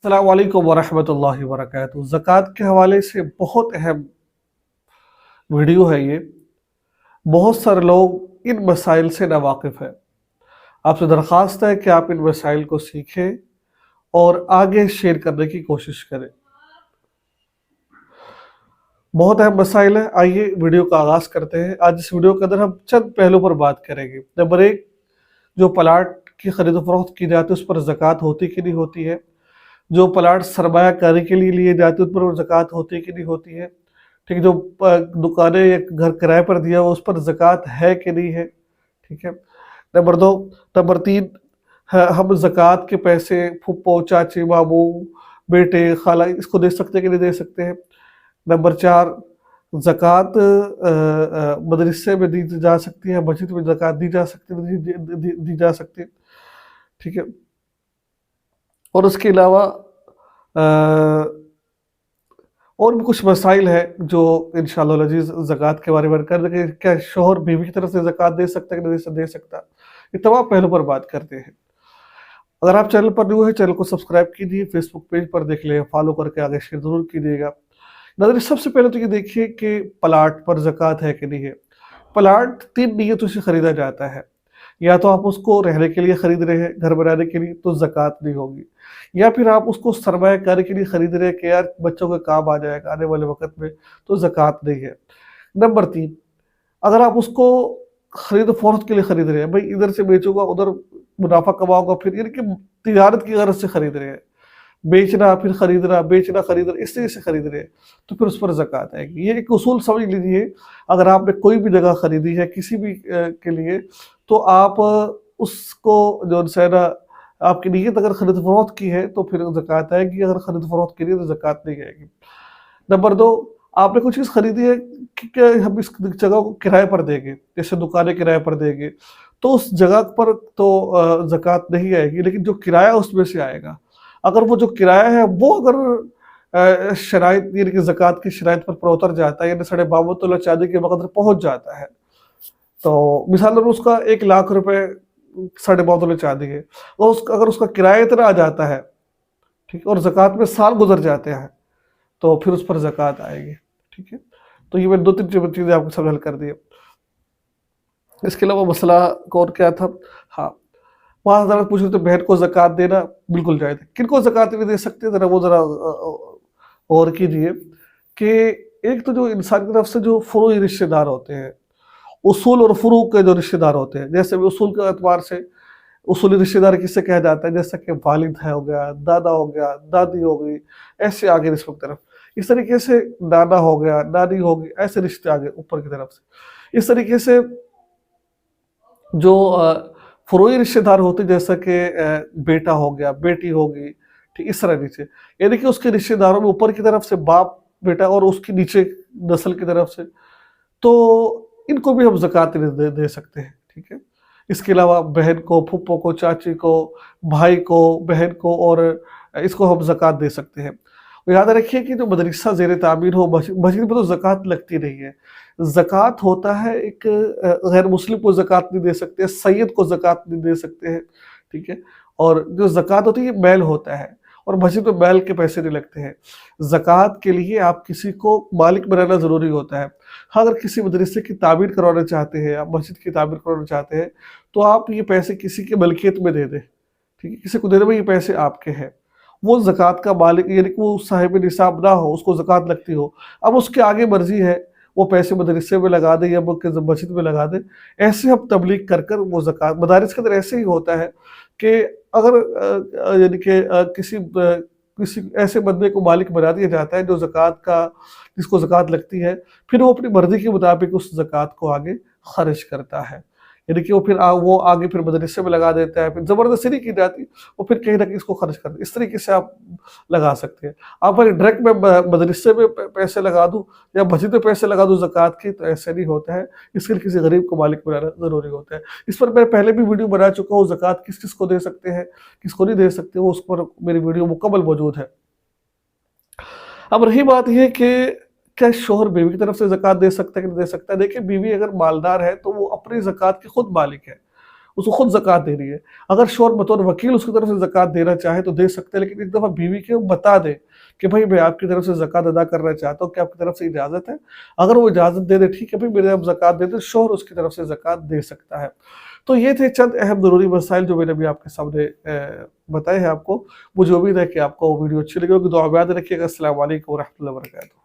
अस्सलाम वालेकुम वरहमतुल्लाहि वबरकातुहू। ज़कात के हवाले से बहुत अहम वीडियो है ये। बहुत सारे लोग इन मसाइल से नावाकिफ़ हैं। आपसे दरख्वास्त है कि आप इन मसाइल को सीखें और आगे शेयर करने की कोशिश करें। बहुत अहम मसाइल है, आइए वीडियो का आगाज़ करते हैं। आज इस वीडियो के अंदर हम चंद पहलुओं पर बात करेंगे। नंबर एक, जो प्लाट की खरीद फरोख्त की जाती है उस पर ज़कात होती कि नहीं होती है। जो प्लाट सरमायाकारी के लिए जाते हैं उस पर ज़कात होती है कि नहीं होती है। ठीक है, जो दुकानें या घर किराए पर दिया हुआ उस पर ज़कात है कि नहीं है। ठीक है। नंबर दो, नंबर तीन, हम ज़कात के पैसे फूफो, चाची, मामू, बेटे, खाला इसको दे सकते हैं कि नहीं दे सकते हैं। नंबर चार, ज़कात मदरसे में दी जा सकती है, मस्जिद में ज़कात दी जा सकती है, दी जा सकती है। ठीक है। और उसके अलावा और भी कुछ मसाइल हैं जो इंशाअल्लाह अज़ीज़ ज़कात के बारे में कर देंगे। क्या शौहर बीवी की तरफ से ज़कात दे सकता है कि नहीं दे सकता, ये तमाम पहलुओं पर बात करते हैं। अगर आप चैनल पर न्यू है, चैनल को सब्सक्राइब कीजिए, फेसबुक पेज पर देख लें, फॉलो करके आगे शेयर ज़रूर कीजिएगा। नाज़रीन, सबसे पहले तो ये देखिए कि प्लाट पर ज़कात है कि नहीं है। प्लाट 3 नीयतों से ख़रीदा जाता है। या तो आप उसको रहने के लिए ख़रीद रहे हैं, घर बनाने के लिए, तो ज़कात नहीं होगी। या फिर आप उसको सरमायाकारी के लिए ख़रीद रहे हैं कि यार बच्चों के काम आ जाएगा आने वाले वक़्त में, तो ज़कात नहीं है। नंबर 3, अगर आप उसको ख़रीद-फ़रोख्त के लिए ख़रीद रहे हैं, भई इधर से बेचूँगा, उधर मुनाफ़ा कमाऊँगा, फिर यानी कि तिजारत की ग़रज़ से ख़रीद रहे हैं। बेचना फिर खरीदना, बेचना खरीदना, इस तरीके से खरीद रहे हैं, तो फिर उस पर ज़कात आएगी। ये एक उसूल समझ लीजिए। अगर आपने कोई भी जगह खरीदी है किसी भी के लिए, तो आप उसको जो है ना, आपकी नीयत अगर खरीद फरोख्त की है तो फिर ज़कात आएगी, अगर खरीद फरोख्त की नहीं तो ज़कात नहीं आएगी। नंबर 2, आपने कोई चीज़ खरीदी है कि क्या हम इस जगह को किराए पर देंगे, जैसे दुकानें किराए पर देंगे, तो उस जगह पर तो ज़कात नहीं आएगी, लेकिन जो किराया उसमें से आएगा। अगर वो जो किराया है वो अगर शराइत यानी कि ज़कात की शराइत पर उतर जाता है, यानी 52 तोला चांदी के कदर पहुँच जाता है, तो मिसालन उसका 1 लाख रुपए 52 तोले चांदी है, और अगर उसका किराया इतना आ जाता है, ठीक है, और ज़कात में साल गुजर जाते हैं, तो फिर उस पर ज़कात आएगी। ठीक है। तो ये मैंने 2-3 चीज़ें आपके सामने हल कर दी है। इसके अलावा मसला और क्या था? हाँ, वहाँ हज़रात पूछ रहे थे बहन को ज़कात देना बिल्कुल जायज़ है। किनको ज़कात नहीं दे सकते, ज़रा वो गौर कीजिए कि एक तो जो इंसान की तरफ से जो फ़ुरूई रिश्तेदार होते हैं, उसूल और फ़ुरू के जो रिश्तेदार होते हैं, जैसे उसूल के एतबार से उसूली रिश्तेदार किसे कहा जाता है, जैसे कि वालिद है हो गया, दादा हो गया, दादी हो गई, ऐसे आगे रिश्तों की तरफ। इस तरीके से नाना हो गया, नानी हो गई, ऐसे रिश्ते आगे ऊपर की तरफ से। इस तरीके से जो फ़ुरूई रिश्तेदार होते हैं, जैसा कि बेटा हो गया, बेटी होगी, ठीक इस तरह नीचे। यानी कि उसके रिश्तेदारों में ऊपर की तरफ से बाप, बेटा, और उसकी नीचे नस्ल की तरफ से, तो इनको भी हम ज़कात दे सकते हैं। ठीक है। इसके अलावा बहन को, फूफो को, चाची को, भाई को, बहन को, और इसको हम ज़कात दे सकते हैं। और याद रखिए कि जो मदरसा ज़ेर तामीर हो, मस्जिद में तो ज़कात लगती नहीं है। ज़कात होता है एक गैर मुस्लिम को ज़कात नहीं दे सकते, सैयद को ज़कात नहीं दे सकते हैं। ठीक है। और जो ज़कात होती है ये बैल होता है, और मस्जिद में बैल के पैसे नहीं लगते हैं। ज़कात के लिए आप किसी को मालिक बनाना ज़रूरी होता है। हाँ, अगर किसी मदरसे की तामीर करवाना चाहते हैं, आप मस्जिद की तामीर करवाना चाहते हैं, तो आप ये पैसे किसी की मलकियत में दे दें। ठीक है। किसी को दे दें, भाई ये पैसे आपके हैं। वो ज़कात का मालिक, यानी कि वो साहिब निसाब ना हो, उसको ज़कात लगती हो। अब उसके आगे मर्ज़ी है, वो पैसे मदरसे में लगा दे या मस्जिद में लगा दे। ऐसे हम तबलीग कर वो ज़कात मदारिस के अंदर ऐसे ही होता है कि अगर यानी कि किसी ऐसे बंदे को मालिक बना दिया जाता है जो जिसको ज़कात लगती है, फिर वो अपनी मर्ज़ी के मुताबिक उस ज़कात को आगे खर्च करता है। यानी कि वो फिर वो आगे फिर मदरसे में लगा देता है, फिर ज़बरदस्ती नहीं की जाती, वो फिर कहीं न कहीं इसको खर्च करते हैं। इस तरीके से आप लगा सकते हैं। आप अगर डायरेक्ट मैं मदरसे में पैसे लगा दूँ या मस्जिद में पैसे लगा दूँ ज़कात के, तो ऐसे नहीं होता है। इसके लिए किसी गरीब को मालिक बनाना ज़रूरी होता है। इस पर मैं पहले भी वीडियो बना चुका हूँ, ज़कात किस-किस को दे सकते हैं, किसको नहीं दे सकते, वो उस पर मेरी वीडियो मुकम्मल मौजूद है। अब रही बात ये कि क्या शौहर बीवी की तरफ से ज़कात दे सकता है कि नहीं दे सकता है? देखिए, बीवी अगर मालदार है तो वो अपनी ज़कात की खुद मालिक है। اس کو خود زکوٰۃ دینی ہے۔ اگر شوہر بطور وکیل اس کی طرف سے زکوٰۃ دینا چاہے تو دے سکتے ہیں، لیکن ایک دفعہ بیوی کو بتا دے کہ بھائی میں آپ کی طرف سے زکوٰۃ ادا کرنا چاہتا ہوں، کہ آپ کی طرف سے اجازت ہے؟ اگر وہ اجازت دے دے ٹھیک ہے بھائی میرے آپ زکوٰۃ دے دیں، شوہر اس کی طرف سے زکوٰۃ دے سکتا ہے۔ تو یہ تھے چند اہم ضروری مسائل جو میں نے ابھی آپ کے سامنے بتائے ہیں آپ کو۔ مجھے امید ہے کہ آپ کو ویڈیو اچھی لگی ہوگی، دعا میں یاد رکھیے گا۔ السلام علیکم ورحمۃ اللہ وبرکاتہ۔